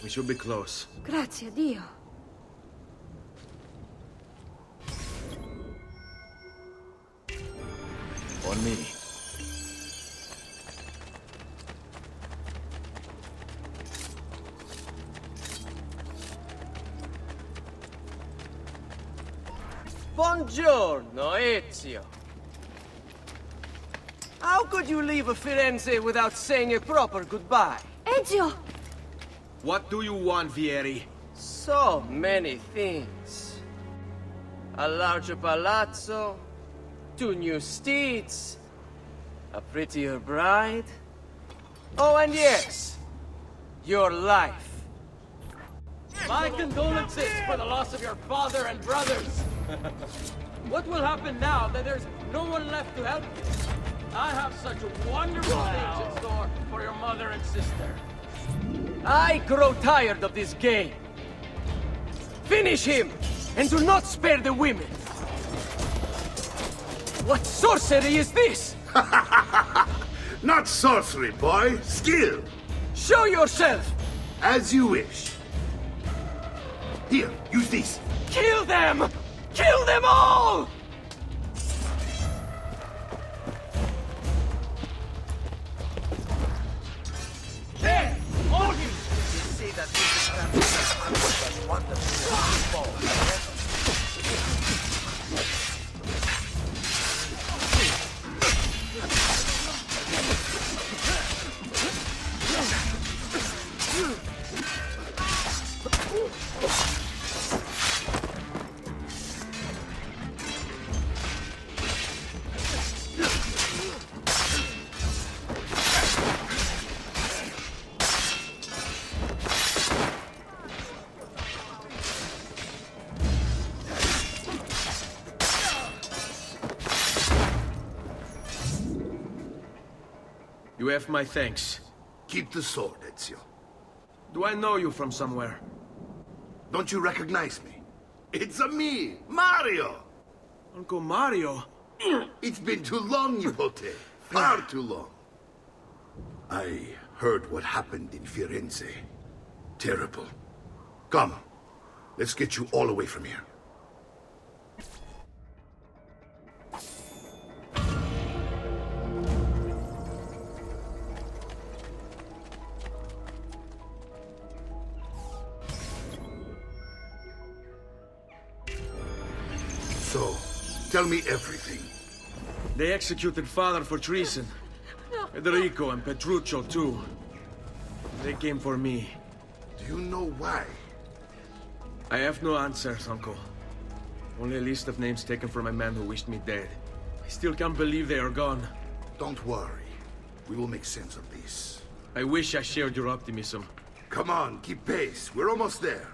We should be close. Grazie a Dio. On me. Buongiorno, Ezio. How could you leave Firenze without saying a proper goodbye? Ezio! What do you want, Vieri? So many things. A larger palazzo, 2 new steeds, a prettier bride. Oh, and yes, your life. My condolences for the loss of your father and brothers. What will happen now that there's no one left to help you? I have such wonderful things in store for your mother and sister. I grow tired of this game. Finish him, and do not spare the women. What sorcery is this? Not sorcery, boy. Skill. Show yourself! As you wish. Here, use these. Kill them! Kill them all! There! Hold him! You see that this is wonderful. You have my thanks. Keep the sword, Ezio. Do I know you from somewhere? Don't you recognize me? It's me, Mario! Uncle Mario? It's been too long, Nipote. Far too long. I heard what happened in Firenze. Terrible. Come, let's get you all away from here. So, tell me everything. They executed father for treason. Federico and Petruccio, too. They came for me. Do you know why? I have no answers, Uncle. Only a list of names taken from a man who wished me dead. I still can't believe they are gone. Don't worry. We will make sense of this. I wish I shared your optimism. Come on, keep pace. We're almost there.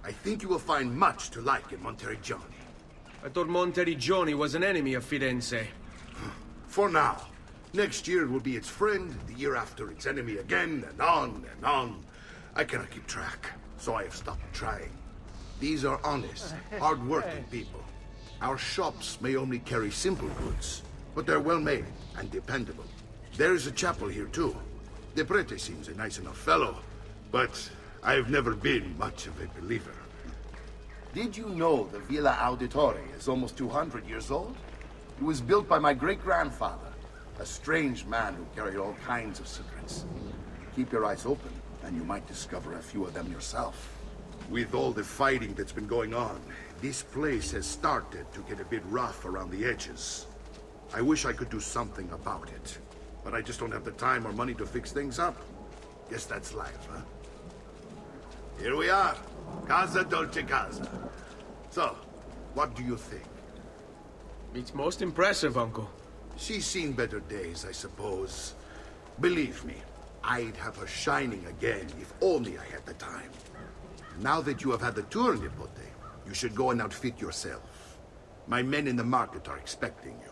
I think you will find much to like in Monteriggioni. I thought Monteriggioni was an enemy of Firenze. For now. Next year it will be its friend, the year after its enemy again, and on and on. I cannot keep track, so I have stopped trying. These are honest, hard-working people. Our shops may only carry simple goods, but they're well-made and dependable. There is a chapel here, too. De Prete seems a nice enough fellow, but I have never been much of a believer. Did you know the Villa Auditore is almost 200 years old? It was built by my great-grandfather, a strange man who carried all kinds of secrets. Keep your eyes open, and you might discover a few of them yourself. With all the fighting that's been going on, this place has started to get a bit rough around the edges. I wish I could do something about it, but I just don't have the time or money to fix things up. Guess that's life, huh? Here we are. Casa Dolce Casa. So, what do you think? It's most impressive, Uncle. She's seen better days, I suppose. Believe me, I'd have her shining again if only I had the time. Now that you have had the tour, Nipote, you should go and outfit yourself. My men in the market are expecting you.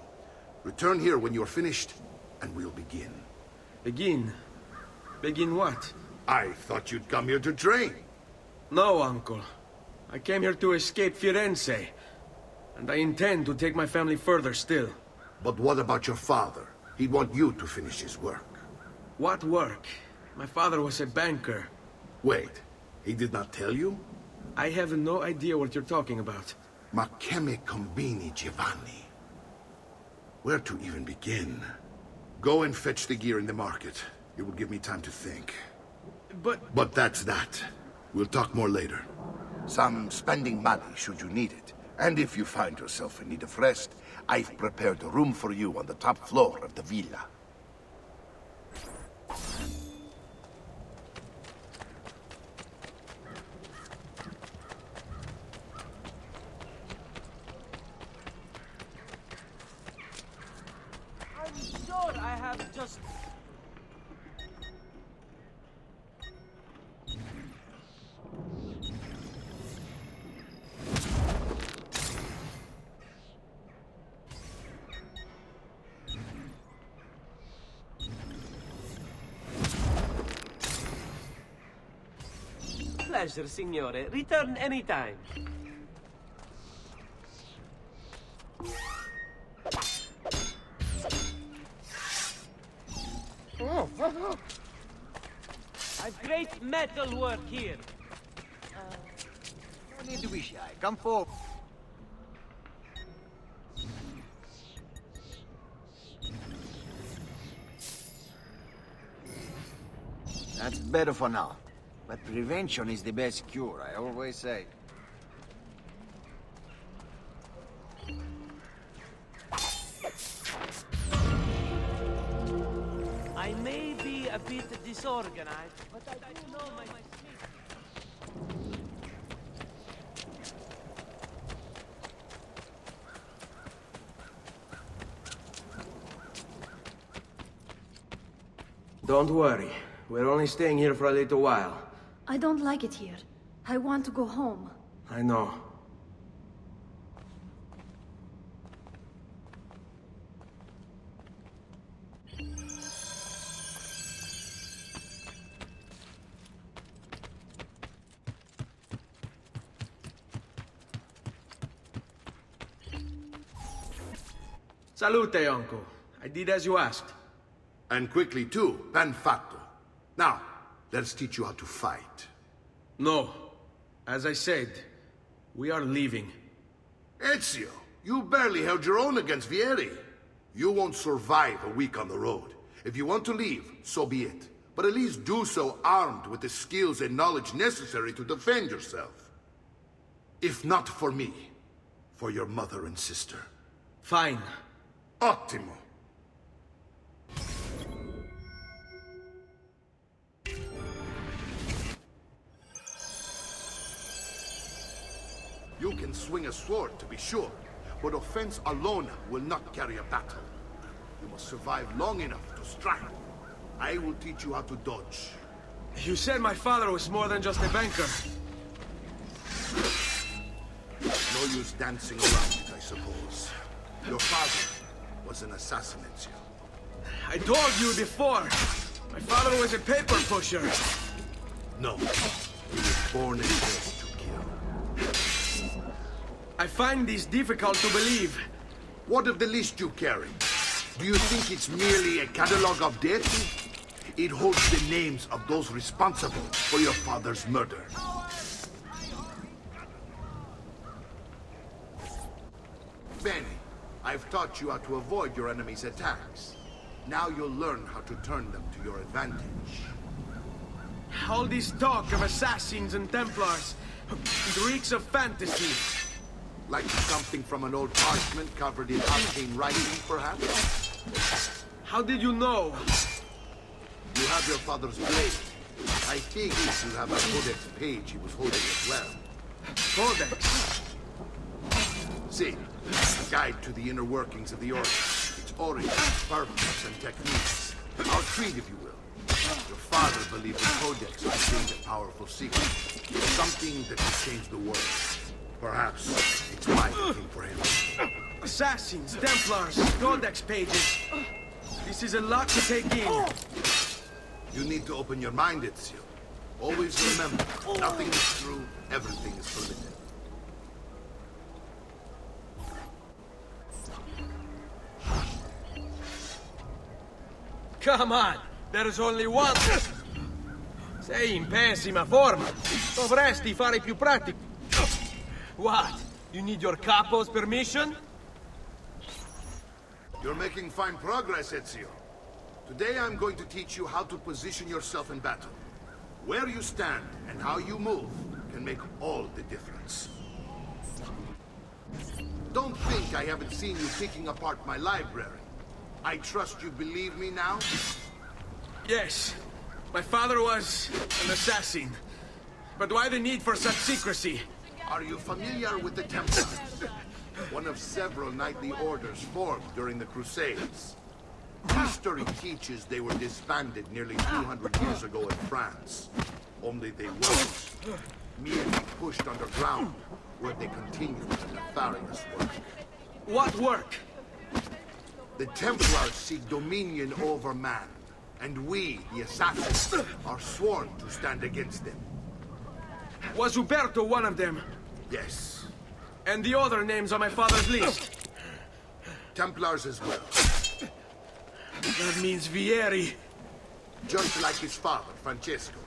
Return here when you're finished, and we'll begin. Begin? Begin what? I thought you'd come here to train. No, Uncle. I came here to escape Firenze. And I intend to take my family further still. But what about your father? He'd want you to finish his work. What work? My father was a banker. Wait, He did not tell you? I have no idea what you're talking about. Makeme Combini, Giovanni. Where to even begin? Go and fetch the gear in the market. It will give me time to think. But that's that. We'll talk more later. Some spending money should you need it. And if you find yourself in need of rest, I've prepared a room for you on the top floor of the villa. I'm sure I have just... Pleasure, signore. Return anytime. I've great metal work here. No need to be shy. Come forward. That's better for now. But prevention is the best cure, I always say. I may be a bit disorganized, but I do know my sleep. Don't worry. We're only staying here for a little while. I don't like it here. I want to go home. I know. Salute, uncle. I did as you asked. And quickly too, ben fatto. Now, let's teach you how to fight. No. As I said, we are leaving. Ezio, you barely held your own against Vieri. You won't survive a week on the road. If you want to leave, so be it. But at least do so armed with the skills and knowledge necessary to defend yourself. If not for me, for your mother and sister. Fine. Ottimo. You can swing a sword, to be sure, but offense alone will not carry a battle. You must survive long enough to strike. I will teach you how to dodge. You said my father was more than just a banker. No use dancing around it, I suppose. Your father was an assassin, Ezio. I told you before. My father was a paper pusher. No, he was born and bred to kill. I find this difficult to believe. What of the list you carry? Do you think it's merely a catalog of debts? It holds the names of those responsible for your father's murder. Bene, I've taught you how to avoid your enemy's attacks. Now you'll learn how to turn them to your advantage. All this talk of assassins and Templars, it reeks of fantasy. Like something from an old parchment covered in arcane writing, perhaps? How did you know? You have your father's blade. I think you have a codex page he was holding as well. Codex? See, a guide to the inner workings of the Order. Its origin, purpose, and techniques. I'll treat, if you will. Your father believed the Codex contained a powerful secret. Something that could change the world. Perhaps it's my thing for him. Assassins, Templars, Codex pages. This is a lot to take in. You need to open your mind, Ezio. Always remember, nothing is true, everything is permitted. Come on! There is only one. Sei in pessima forma. Dovresti fare più pratico. What? You need your capo's permission? You're making fine progress, Ezio. Today I'm going to teach you how to position yourself in battle. Where you stand and how you move can make all the difference. Don't think I haven't seen you picking apart my library. I trust you believe me now? Yes. My father was an assassin. But why the need for such secrecy? Are you familiar with the Templars? One of several knightly orders formed during the Crusades. History teaches they were disbanded nearly 200 years ago in France. Only they weren't. Merely pushed underground, where they continued their nefarious work. What work? The Templars seek dominion over man, and we, the assassins, are sworn to stand against them. Was Uberto one of them? Yes, And the other names on my father's list? Templars as well. That means Vieri. Just like his father, Francesco.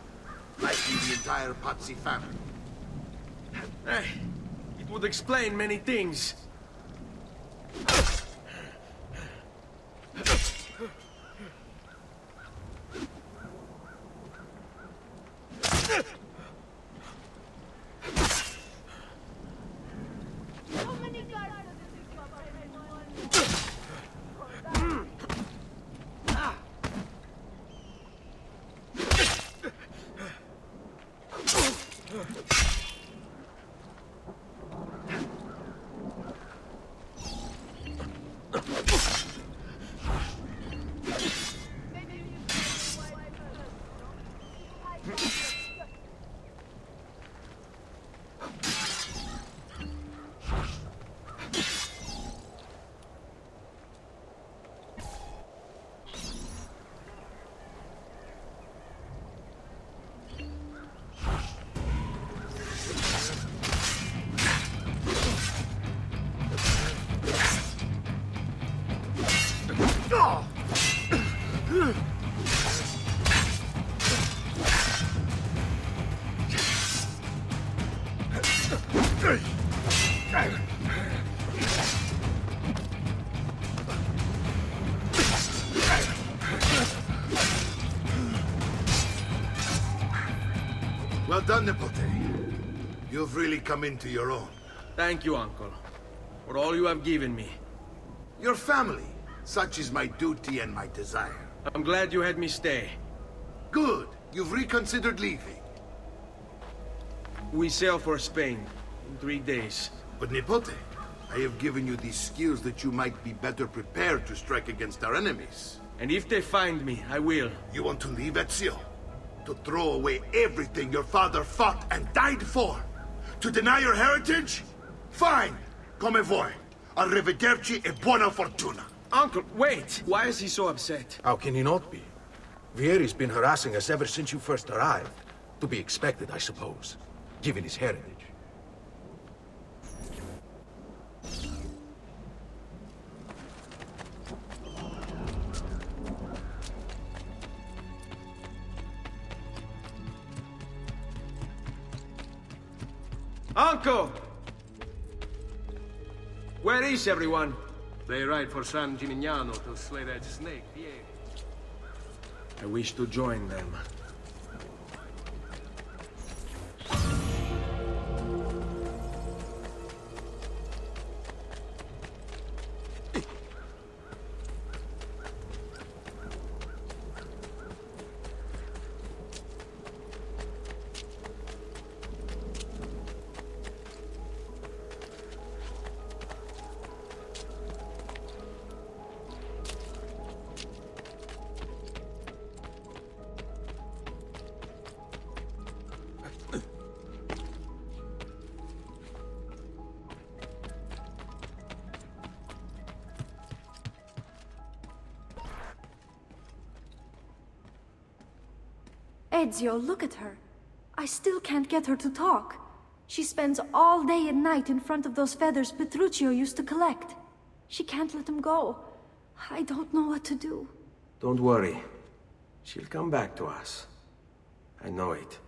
Likely the entire Pazzi family. Hey, it would explain many things. Well done, Nipote. You've really come into your own. Thank you, Uncle, for all you have given me. Your family. Such is my duty and my desire. I'm glad you had me stay. Good. You've reconsidered leaving. We sail for Spain in 3 days. But Nipote, I have given you these skills that you might be better prepared to strike against our enemies. And if they find me, I will. You want to leave Ezio? To throw away everything your father fought and died for? To deny your heritage? Fine. Come vuoi. Arrivederci e buona fortuna. Uncle, wait! Why is he so upset? How can he not be? Vieri's been harassing us ever since you first arrived. To be expected, I suppose, given his heritage. Uncle! Where is everyone? They ride for San Gimignano to slay that snake, Vieri. I wish to join them. Ezio, look at her. I still can't get her to talk. She spends all day and night in front of those feathers Petruchio used to collect. She can't let them go. I don't know what to do. Don't worry. She'll come back to us. I know it.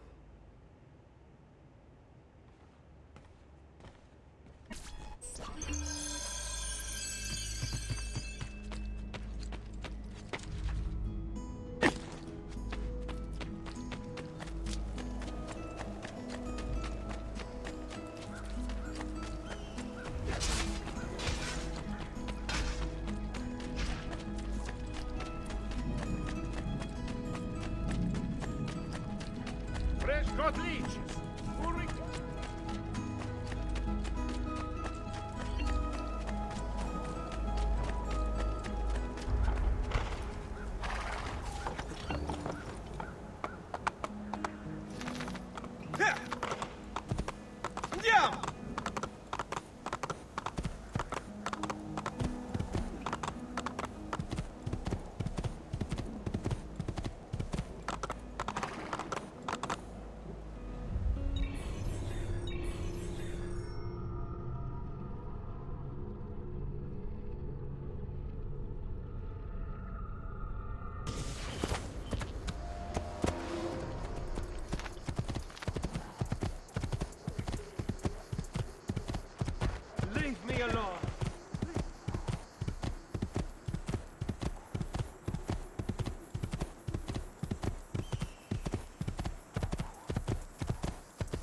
Leave me alone.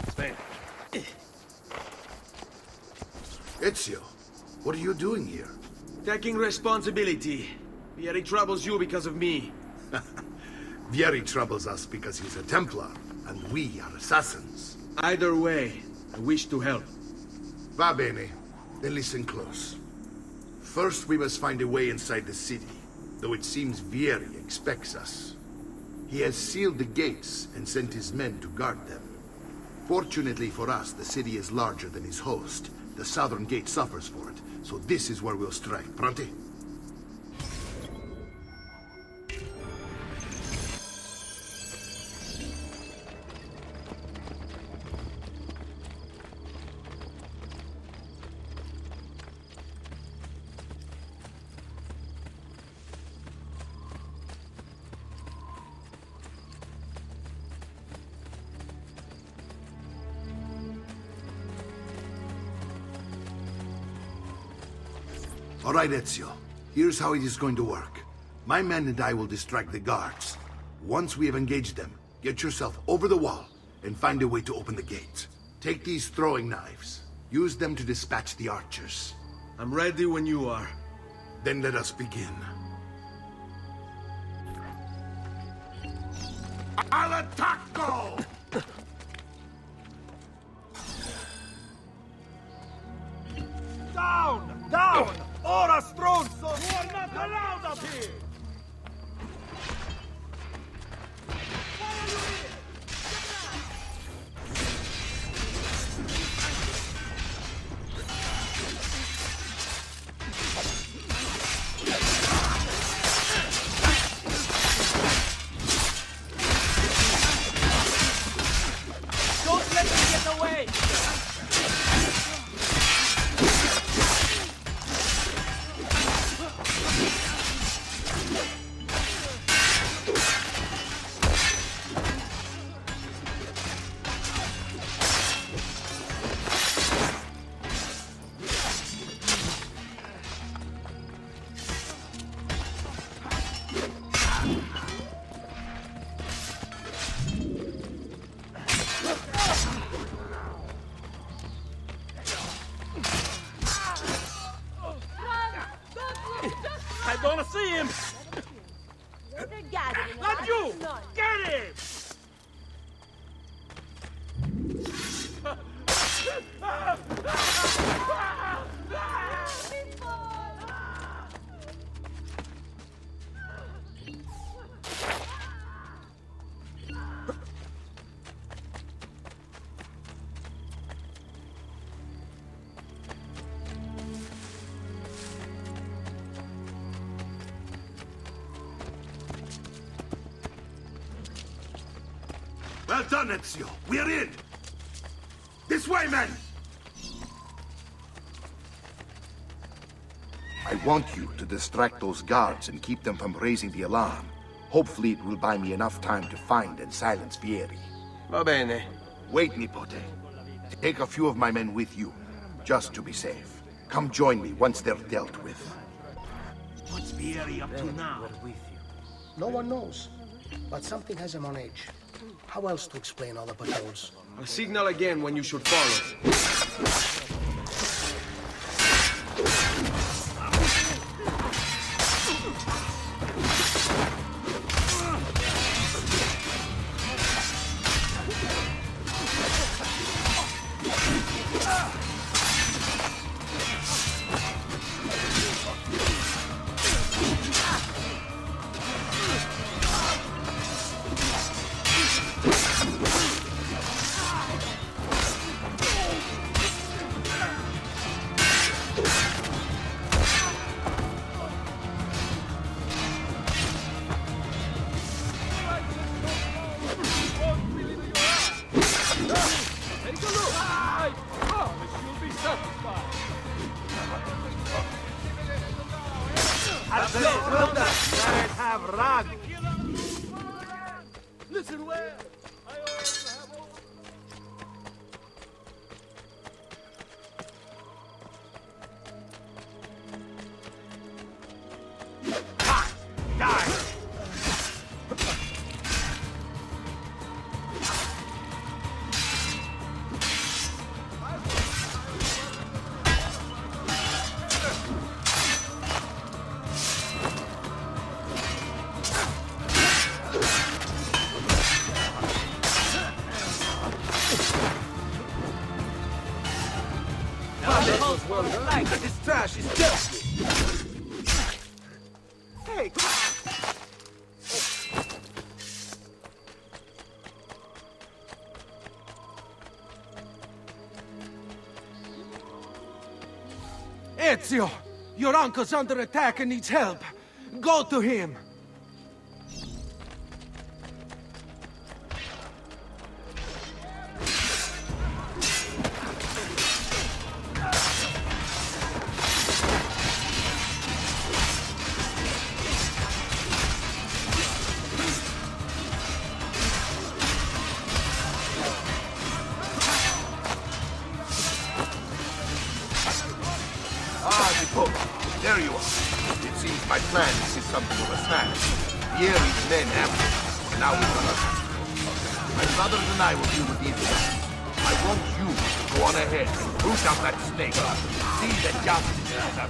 Sven. Ezio, what are you doing here? Taking responsibility. Vieri troubles you because of me. Vieri troubles us because he's a Templar, and we are assassins. Either way, I wish to help. Va bene. Then listen close. First, we must find a way inside the city, though it seems Vieri expects us. He has sealed the gates and sent his men to guard them. Fortunately for us, the city is larger than his host. The southern gate suffers for it, so this is where we'll strike. Pronti? All right, Ezio. Here's how it is going to work. My men and I will distract the guards. Once we have engaged them, get yourself over the wall and find a way to open the gate. Take these throwing knives. Use them to dispatch the archers. I'm ready when you are. Then let us begin. Al attacco! Down! Down! Ora, stronzo! You are not allowed up here! Don't let me get away! I don't see him! Not you! Get him! Well done, Ezio. We're in. This way, men! I want you to distract those guards and keep them from raising the alarm. Hopefully it will buy me enough time to find and silence Vieri. Va bene. Wait, Nipote. Take a few of my men with you, just to be safe. Come join me once they're dealt with. What's Vieri up to now? No one knows, but something has him on edge. How else to explain all the patrols? I'll signal again when you should follow. This trash is dirty! Hey! Ezio! Your uncle's under attack and needs help. Go to him! There you are. It seems my plan is something of a snag. Vieri's men ambushed us, and now we're gonna... My brothers and I will deal with these guys. I want you to go on ahead and root out that snake. See that justice is up.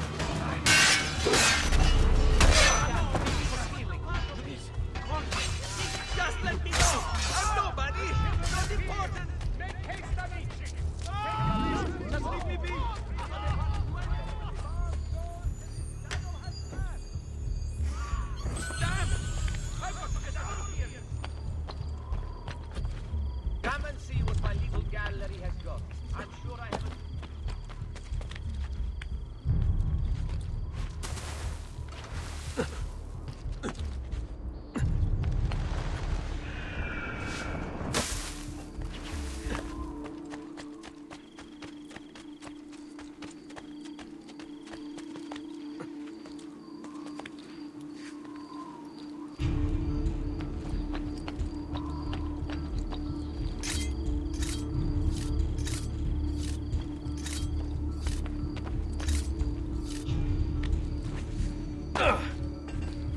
Just let me go! I'm nobody! Not important! Make haste, amici! Just leave me be! Come and see what my little gallery has got. I'm sure I have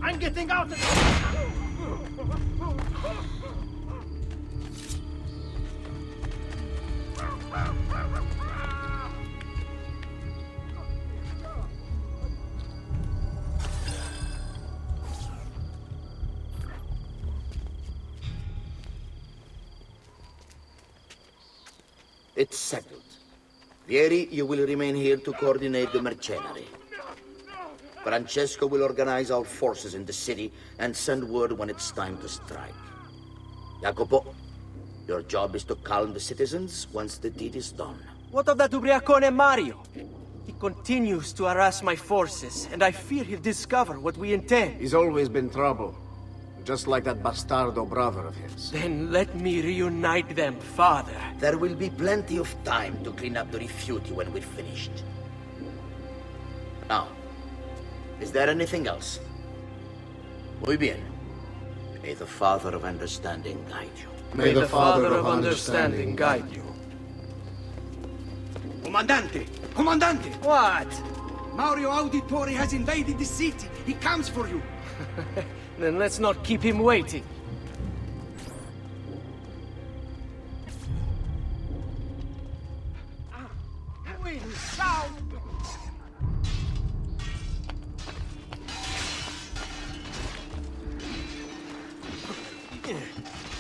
I'm getting out of here! It's settled. Vieri, you will remain here to coordinate the mercenary. Francesco will organize our forces in the city and send word when it's time to strike. Jacopo, your job is to calm the citizens once the deed is done. What of that Ubriacone Mario? He continues to harass my forces, and I fear he'll discover what we intend. He's always been trouble. Just like that bastardo brother of his. Then let me reunite them, father. There will be plenty of time to clean up the Rifiuti when we're finished. Now, is there anything else? Muy bien. May the Father of Understanding guide you. May the Father of Understanding guide you. Comandante! Comandante! What? Mario Auditore has invaded the city. He comes for you. Then let's not keep him waiting.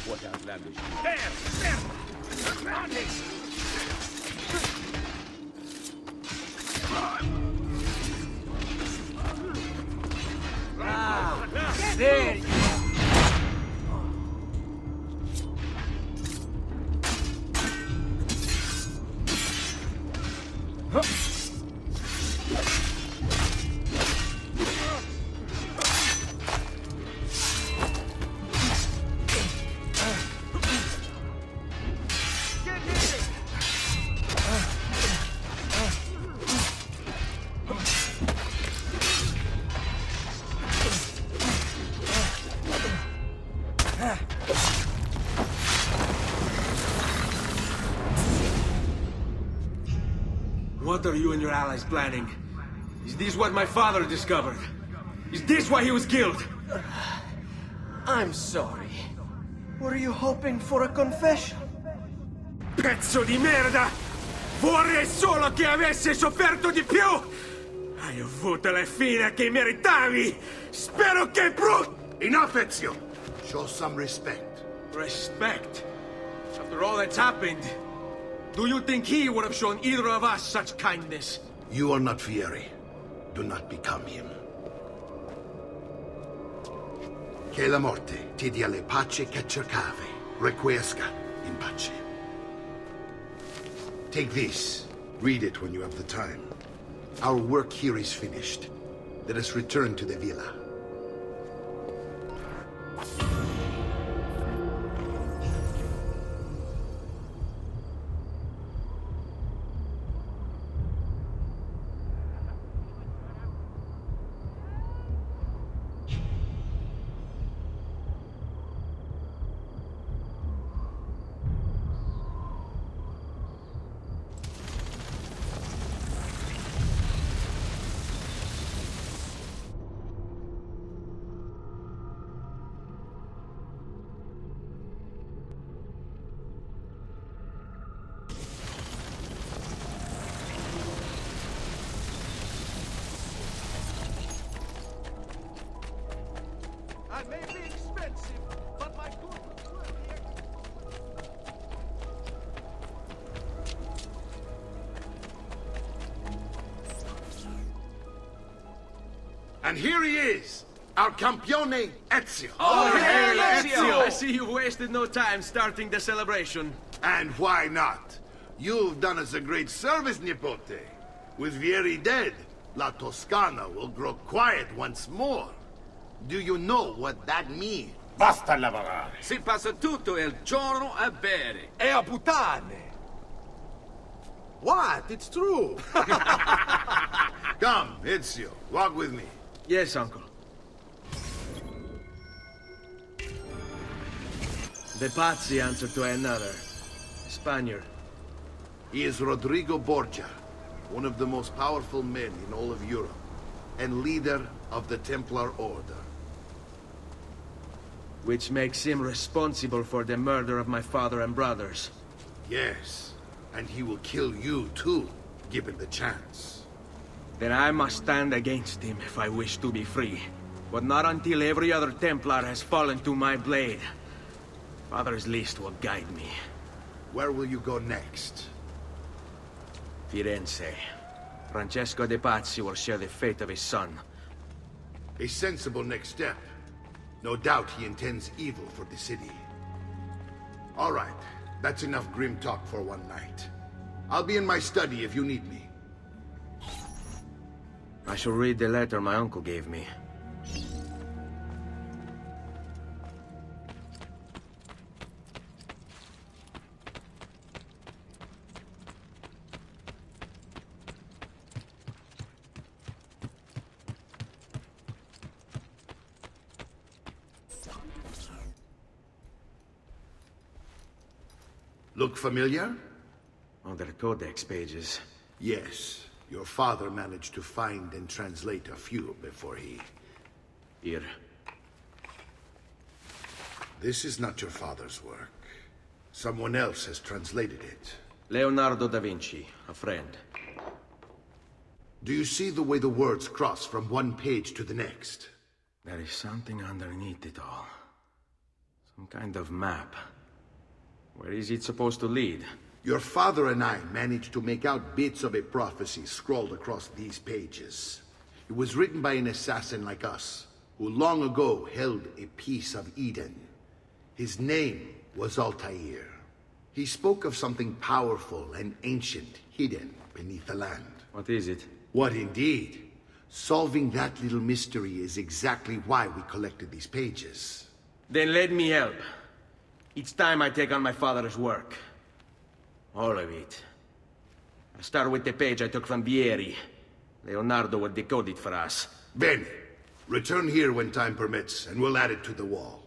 What outlandish... There! Running! There you What are you and your allies planning? Is this what my father discovered? Is this why he was killed? I'm sorry. Were you hoping for a confession? Pezzo di merda! Vorrei solo che avessi sofferto di più! Hai avuto la fine che meritavi! Spero che Enough, Ezio! Show some respect. Respect? After all that's happened, do you think he would have shown either of us such kindness? You are not Fieri. Do not become him. Che la morte ti dia le pace che cercavi. Requiesca in pace. Take this. Read it when you have the time. Our work here is finished. Let us return to the villa. I may be expensive, but my good was worth the And here he is, our campione Ezio. Oh, hail Ezio! I see you've wasted no time starting the celebration. And why not? You've done us a great service, Nipote. With Vieri dead, La Toscana will grow quiet once more. Do you know what that means? Basta lavorare. Si passa tutto il giorno a bere. E a puttane. What? It's true. Come, Ezio, walk with me. Yes, uncle. The Pazzi answer to another. Spaniard. He is Rodrigo Borgia, one of the most powerful men in all of Europe, and leader of the Templar Order. Which makes him responsible for the murder of my father and brothers. Yes, and he will kill you too, given the chance. Then I must stand against him if I wish to be free. But not until every other Templar has fallen to my blade. Father's list will guide me. Where will you go next? Firenze. Francesco de Pazzi will share the fate of his son. A sensible next step. No doubt he intends evil for the city. All right, that's enough grim talk for one night. I'll be in my study if you need me. I shall read the letter my uncle gave me. Look familiar? Other codex pages. Yes. Your father managed to find and translate a few before he... Here. This is not your father's work. Someone else has translated it. Leonardo da Vinci, a friend. Do you see the way the words cross from one page to the next? There is something underneath it all. Some kind of map. Where is it supposed to lead? Your father and I managed to make out bits of a prophecy scrawled across these pages. It was written by an assassin like us, who long ago held a piece of Eden. His name was Altair. He spoke of something powerful and ancient hidden beneath the land. What is it? What indeed? Solving that little mystery is exactly why we collected these pages. Then let me help. It's time I take on my father's work. All of it. I'll start with the page I took from Vieri. Leonardo will decode it for us. Bene. Return here when time permits, and we'll add it to the wall.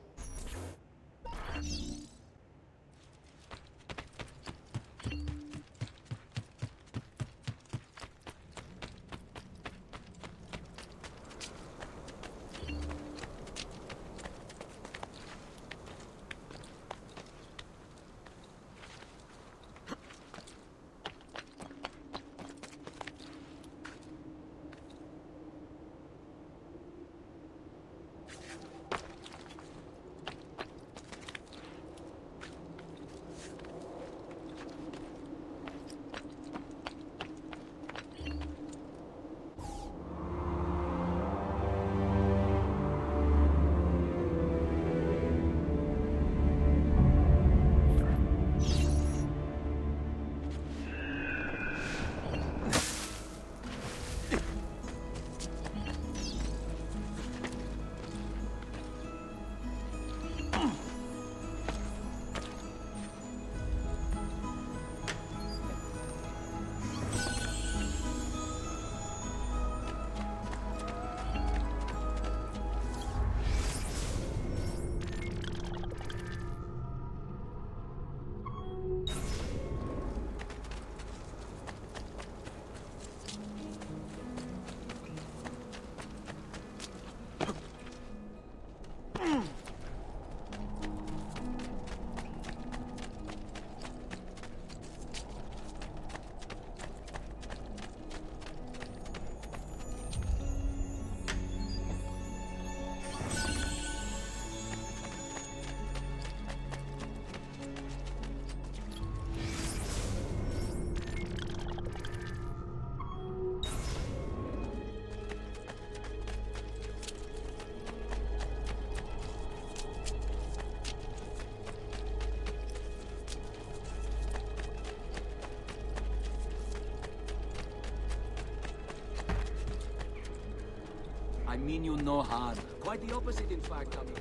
I mean you no harm. Quite the opposite, in fact, I mean.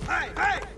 Hey, hey!